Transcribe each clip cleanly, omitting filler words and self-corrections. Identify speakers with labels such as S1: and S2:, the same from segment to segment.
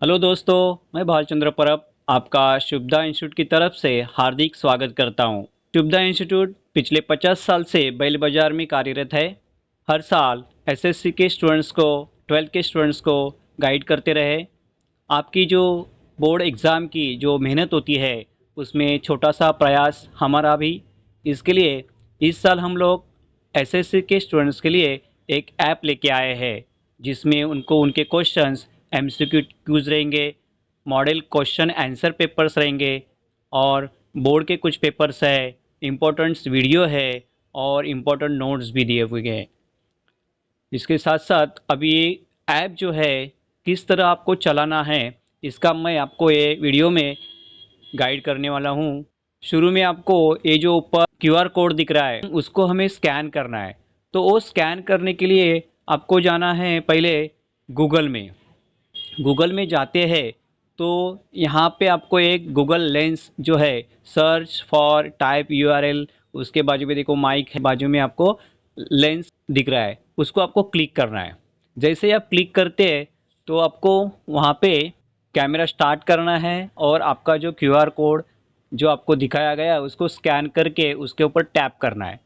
S1: Hello दोस्तों, मैं भालचंद्र परब आपका शुभदा इंस्टीट्यूट की तरफ से हार्दिक स्वागत करता हूं। शुभदा इंस्टीट्यूट पिछले 50 साल से बैल बाजार में कार्यरत है। हर साल एसएससी के स्टूडेंट्स को, 12th के स्टूडेंट्स को गाइड करते रहे। आपकी जो बोर्ड एग्ज़ाम की जो मेहनत होती है उसमें छोटा सा प्रयास हमारा भी। इसके लिए इस साल हम लोग एसएससी के स्टूडेंट्स के लिए एक ऐप लेके आए हैं, जिसमें उनको उनके क्वेश्चंस एमसीक्यू क्यूज रहेंगे, मॉडल क्वेश्चन आंसर पेपर्स रहेंगे और बोर्ड के कुछ पेपर्स है, इम्पोर्टेंट्स वीडियो है और इम्पोर्टेंट नोट्स भी दिए हुए हैं। इसके साथ साथ अभी ऐप जो है किस तरह आपको चलाना है, इसका मैं आपको ये वीडियो में गाइड करने वाला हूँ। शुरू में आपको ये जो ऊपर क्यूआर कोड दिख रहा है उसको हमें स्कैन करना है। तो वो स्कैन करने के लिए आपको जाना है पहले गूगल में। गूगल में जाते हैं तो यहाँ पे आपको एक गूगल लेंस जो है, सर्च फॉर टाइप यूआरएल, उसके बाजू में देखो माइक है, बाजू में आपको लेंस दिख रहा है, उसको आपको क्लिक करना है। जैसे ही आप क्लिक करते हैं तो आपको वहाँ पे कैमरा स्टार्ट करना है और आपका जो क्यूआर कोड जो आपको दिखाया गया उसको स्कैन करके उसके ऊपर टैप करना है।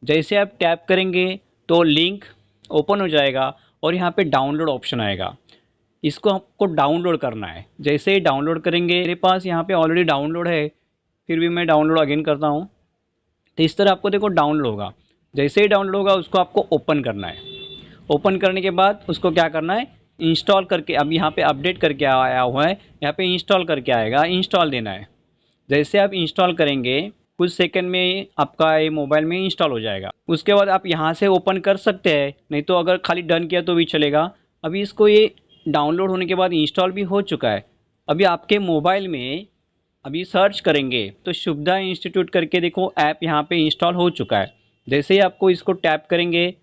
S1: जैसे आप टैप करेंगे तो लिंक ओपन हो जाएगा और यहाँ पे डाउनलोड ऑप्शन आएगा। इसको आपको डाउनलोड करना है। जैसे ही डाउनलोड करेंगे, मेरे पास यहाँ पे ऑलरेडी डाउनलोड है, फिर भी मैं डाउनलोड अगेन करता हूँ। तो इस तरह आपको देखो डाउनलोड होगा। जैसे ही डाउनलोड होगा उसको आपको ओपन करना है। ओपन करने के बाद उसको क्या करना है, इंस्टॉल करके, अब यहाँ पे अपडेट करके आया हुआ है, यहाँ पे इंस्टॉल करके आएगा, इंस्टॉल देना है। जैसे आप इंस्टॉल करेंगे कुछ सेकंड में आपका ये मोबाइल में इंस्टॉल हो जाएगा। उसके बाद आप यहाँ से ओपन कर सकते हैं, नहीं तो अगर खाली डन किया तो भी चलेगा। अभी इसको ये डाउनलोड होने के बाद इंस्टॉल भी हो चुका है। अभी आपके मोबाइल में अभी सर्च करेंगे तो शुभदा इंस्टीट्यूट करके देखो ऐप यहाँ पे इंस्टॉल हो चुका है। जैसे ही आपको इसको टैप करेंगे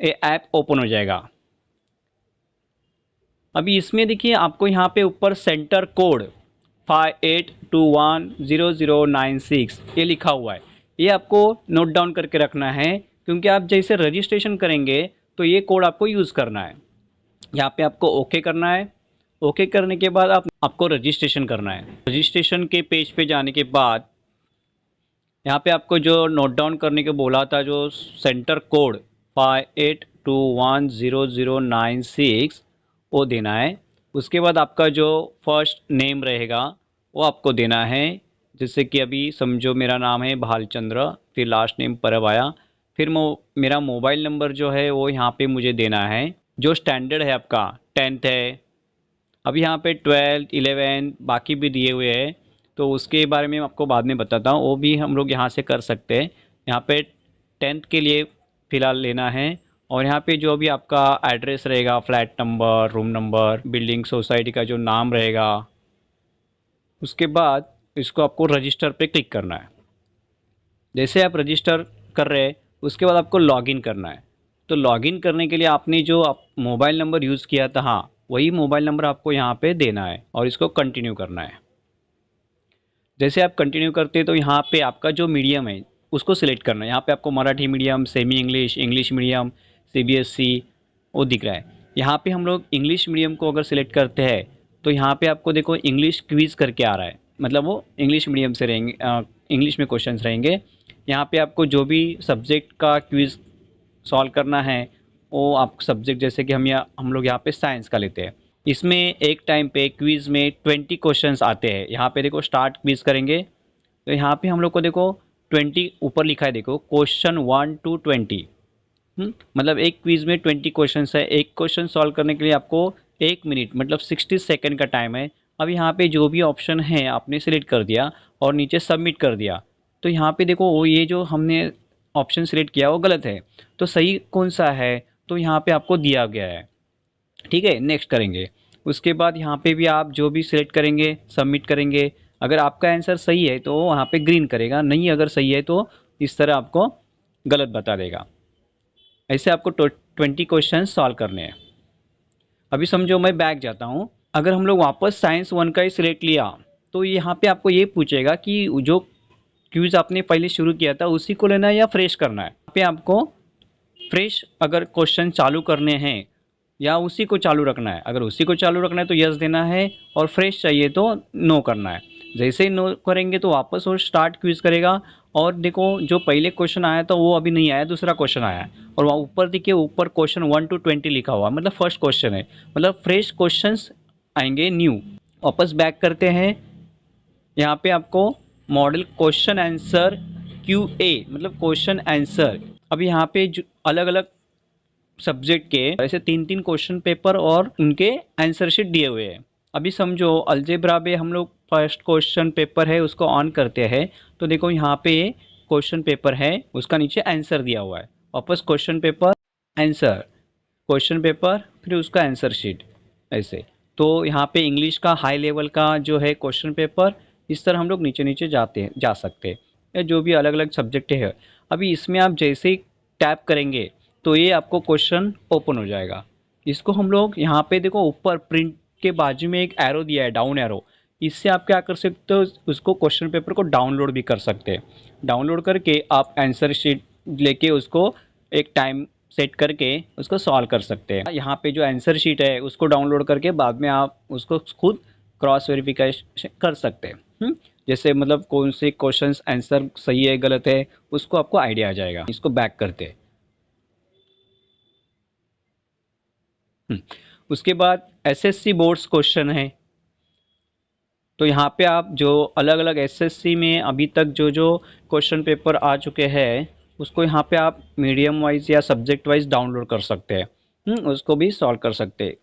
S1: ये ऐप ओपन हो जाएगा। अभी इसमें देखिए आपको यहाँ पे ऊपर सेंटर कोड 58210096 ये लिखा हुआ है। ये आपको नोट डाउन करके रखना है, क्योंकि आप जैसे रजिस्ट्रेशन करेंगे तो ये कोड आपको यूज़ करना है। यहाँ पे आपको ओके करना है। ओके करने के बाद आपको रजिस्ट्रेशन करना है। रजिस्ट्रेशन के पेज पे जाने के बाद यहाँ पे आपको जो नोट डाउन करने को बोला था, जो सेंटर कोड 58210096 वो देना है। उसके बाद आपका जो फर्स्ट नेम रहेगा वो आपको देना है। जैसे कि अभी समझो मेरा नाम है भालचंद्र, फिर लास्ट नेम परब आया, फिर मेरा मोबाइल नंबर जो है वो यहाँ पे मुझे देना है। जो स्टैंडर्ड है आपका 10th है। अभी यहाँ पे 12th 11 बाकी भी दिए हुए हैं, तो उसके बारे में आपको बाद में बताता हूँ, वो भी हम लोग यहाँ से कर सकते हैं। यहाँ पे 10th के लिए फ़िलहाल लेना है। और यहाँ पे जो भी आपका एड्रेस रहेगा, flat number, room number, building society का जो नाम रहेगा, उसके बाद इसको आपको रजिस्टर पे क्लिक करना है। जैसे आप रजिस्टर कर रहे हैं उसके बाद आपको लॉगिन करना है। तो लॉगिन करने के लिए आपने जो आप मोबाइल नंबर यूज़ किया था, हाँ वही मोबाइल नंबर आपको यहाँ पे देना है और इसको कंटिन्यू करना है। जैसे आप कंटिन्यू करते हैं तो यहाँ पे आपका जो मीडियम है उसको सिलेक्ट करना है। यहाँ पे आपको Marathi medium, semi English, English medium, CBSE वो दिख रहा है। यहाँ पे हम लोग इंग्लिश मीडियम को अगर सिलेक्ट करते हैं तो यहाँ पे आपको देखो इंग्लिश क्विज़ करके आ रहा है, मतलब वो इंग्लिश मीडियम से रहेंगे, इंग्लिश में क्वेश्चंस रहेंगे। यहाँ पे आपको जो भी सब्जेक्ट का क्विज़ सॉल्व करना है वो आप सब्जेक्ट, जैसे कि हम लोग यहाँ पे साइंस का लेते हैं। इसमें एक टाइम पे क्विज़ में 20 क्वेश्चंस आते हैं। यहाँ पे देखो स्टार्ट क्विज़ करेंगे तो यहाँ पे हम लोग को देखो 20 ऊपर लिखा है, देखो क्वेश्चन 1 to 20। मतलब एक क्विज़ में 20 क्वेश्चंस है। एक क्वेश्चन सॉल्व करने के लिए आपको 1 मिनट मतलब 60 सेकेंड का टाइम है। अब यहाँ पे जो भी ऑप्शन है आपने सिलेक्ट कर दिया और नीचे सबमिट कर दिया। तो यहाँ पे देखो वो ये जो हमने ऑप्शन सिलेक्ट किया वो गलत है, तो सही कौन सा है, तो यहाँ पे आपको दिया गया है। ठीक है, नेक्स्ट करेंगे। उसके बाद यहाँ पे भी आप जो भी सिलेक्ट करेंगे सबमिट करेंगे। अगर आपका आंसर सही है तो वहाँ पे ग्रीन करेगा, नहीं अगर सही है तो इस तरह आपको गलत बता देगा। ऐसे आपको 20 क्वेश्चन सॉल्व करने हैं। अभी समझो मैं बैक जाता हूँ। अगर हम लोग वापस साइंस 1 का ही सिलेक्ट लिया तो यहाँ पे आपको ये पूछेगा कि जो क्विज आपने पहले शुरू किया था उसी को लेना है या फ्रेश करना है। यहाँ पे आपको फ्रेश अगर क्वेश्चन चालू करने हैं या उसी को चालू रखना है। अगर उसी को चालू रखना है तो यस देना है, और फ्रेश चाहिए तो नो करना है। जैसे ही नो करेंगे तो वापस वो स्टार्ट क्विज करेगा, और देखो जो पहले क्वेश्चन आया था वो अभी नहीं आया, दूसरा क्वेश्चन आया है, और वहाँ ऊपर देखिए, ऊपर क्वेश्चन 1 to 20 लिखा हुआ, मतलब फर्स्ट क्वेश्चन है, मतलब फ्रेश क्वेश्चंस आएंगे न्यू। वापस बैक करते हैं, यहाँ पे आपको मॉडल क्वेश्चन आंसर QA, मतलब क्वेश्चन आंसर। अब यहाँ पे अलग अलग सब्जेक्ट के ऐसे 3-3 क्वेश्चन पेपर और उनके आंसर शीट दिए हुए हैं। अभी समझो अलजेब्रा में हम लोग फर्स्ट क्वेश्चन पेपर है उसको ऑन करते हैं, तो देखो यहाँ पे क्वेश्चन पेपर है, उसका नीचे आंसर दिया हुआ है। वापस question paper, answer, question paper, फिर उसका आंसर शीट, ऐसे। तो यहाँ पे इंग्लिश का हाई लेवल का जो है क्वेश्चन पेपर, इस तरह हम लोग नीचे नीचे जा सकते हैं, या जो भी अलग अलग सब्जेक्ट है। अभी इसमें आप जैसे ही टैप करेंगे तो ये आपको क्वेश्चन ओपन हो जाएगा। इसको हम लोग यहाँ पे देखो ऊपर प्रिंट के बाजू में एक एरो दिया है, डाउन एरो, इससे आप क्या कर सकते हो, उसको क्वेश्चन पेपर को डाउनलोड भी कर सकते हैं। डाउनलोड करके आप आंसर शीट लेके उसको एक टाइम सेट करके उसको सॉल्व कर सकते हैं। यहाँ पे जो आंसर शीट है उसको डाउनलोड करके बाद में आप उसको खुद क्रॉस वेरिफिकेशन कर सकते हैं। जैसे मतलब कौन से क्वेश्चंस आंसर सही है गलत है उसको आपको आइडिया आ जाएगा। इसको बैक करते हैं। उसके बाद एसएससी बोर्ड्स क्वेश्चन है, तो यहाँ पे आप जो अलग अलग एसएससी में अभी तक जो जो क्वेश्चन पेपर आ चुके हैं उसको यहाँ पे आप मीडियम वाइज या सब्जेक्ट वाइज डाउनलोड कर सकते हैं। उसको भी सॉल्व कर सकते हैं।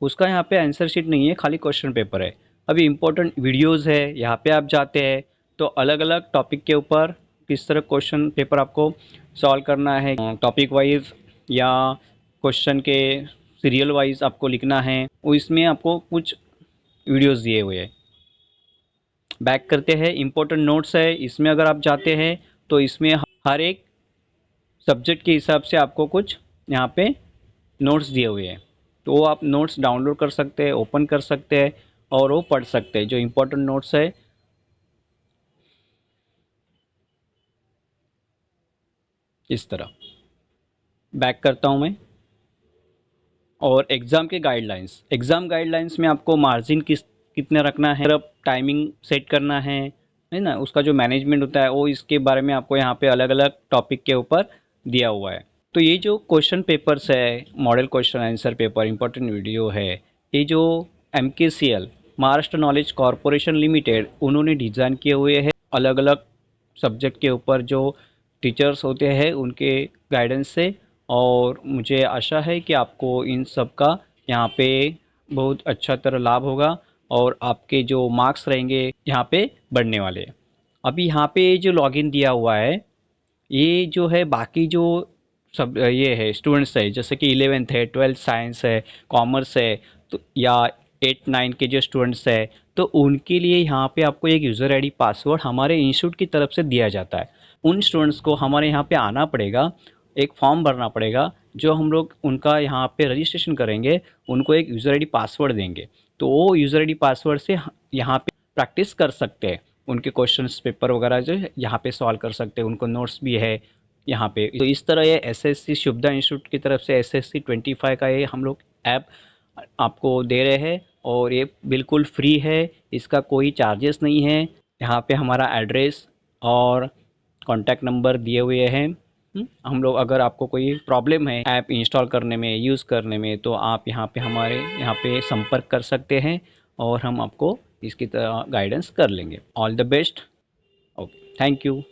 S1: उसका यहाँ पे आंसर शीट नहीं है, खाली क्वेश्चन पेपर है। अभी इम्पोर्टेंट वीडियोज़ है, यहाँ पे आप जाते हैं तो अलग अलग टॉपिक के ऊपर किस तरह क्वेश्चन पेपर आपको सॉल्व करना है, टॉपिक वाइज या क्वेश्चन के सीरियल वाइज आपको लिखना है, वो इसमें आपको कुछ वीडियोज़ दिए हुए हैं। बैक करते हैं, इम्पोर्टेंट नोट्स है, इसमें अगर आप जाते हैं तो इसमें हर एक सब्जेक्ट के हिसाब से आपको कुछ यहाँ पे नोट्स दिए हुए हैं, तो वो आप नोट्स डाउनलोड कर सकते हैं, ओपन कर सकते हैं और वो पढ़ सकते हैं। जो इम्पोर्टेंट नोट्स है इस तरह। बैक करता हूँ मैं, और एग्ज़ाम गाइडलाइंस में आपको मार्जिन कितने रखना है, अब टाइमिंग सेट करना है ना, उसका जो मैनेजमेंट होता है वो इसके बारे में आपको यहाँ पे अलग अलग टॉपिक के ऊपर दिया हुआ है। तो ये जो क्वेश्चन पेपर्स है, model question answer paper, important video है, ये जो MKCL Maharashtra knowledge corporation limited उन्होंने डिज़ाइन किए हुए हैं अलग अलग सब्जेक्ट के ऊपर, जो टीचर्स होते हैं उनके गाइडेंस से। और मुझे आशा है कि आपको इन सब का यहाँ पे बहुत अच्छा तरह लाभ होगा, और आपके जो मार्क्स रहेंगे यहाँ पे बढ़ने वाले हैं। अभी यहाँ पे जो लॉगिन दिया हुआ है, ये जो है बाकी जो सब ये है स्टूडेंट्स है, जैसे कि 11th है, 12th साइंस है, कॉमर्स है, तो या 8-9 के जो स्टूडेंट्स है, तो उनके लिए यहाँ पे आपको एक यूज़र आईडी पासवर्ड हमारे इंस्टीट्यूट की तरफ से दिया जाता है। उन स्टूडेंट्स को हमारे यहाँ पे आना पड़ेगा, एक फॉर्म भरना पड़ेगा, जो हम लोग उनका यहाँ पे रजिस्ट्रेशन करेंगे, उनको एक यूज़र आईडी पासवर्ड देंगे, तो वो यूज़र आईडी पासवर्ड से यहाँ पे प्रैक्टिस कर सकते हैं, उनके क्वेश्चंस पेपर वगैरह जो है यहाँ पे सॉल्व कर सकते हैं, उनको नोट्स भी है यहाँ पे। तो इस तरह ये एसएससी शुभदा इंस्टीट्यूट की तरफ से SSC 25 का ये हम लोग ऐप आपको दे रहे हैं, और ये बिल्कुल फ्री है, इसका कोई चार्जेस नहीं है। यहाँ पे हमारा एड्रेस और कॉन्टैक्ट नंबर दिए हुए हैं। हम लोग, अगर आपको कोई प्रॉब्लम है ऐप इंस्टॉल करने में, यूज़ करने में, तो आप यहाँ पे हमारे यहाँ पे संपर्क कर सकते हैं, और हम आपको इसकी तरह गाइडेंस कर लेंगे। All the best. Okay, thank you.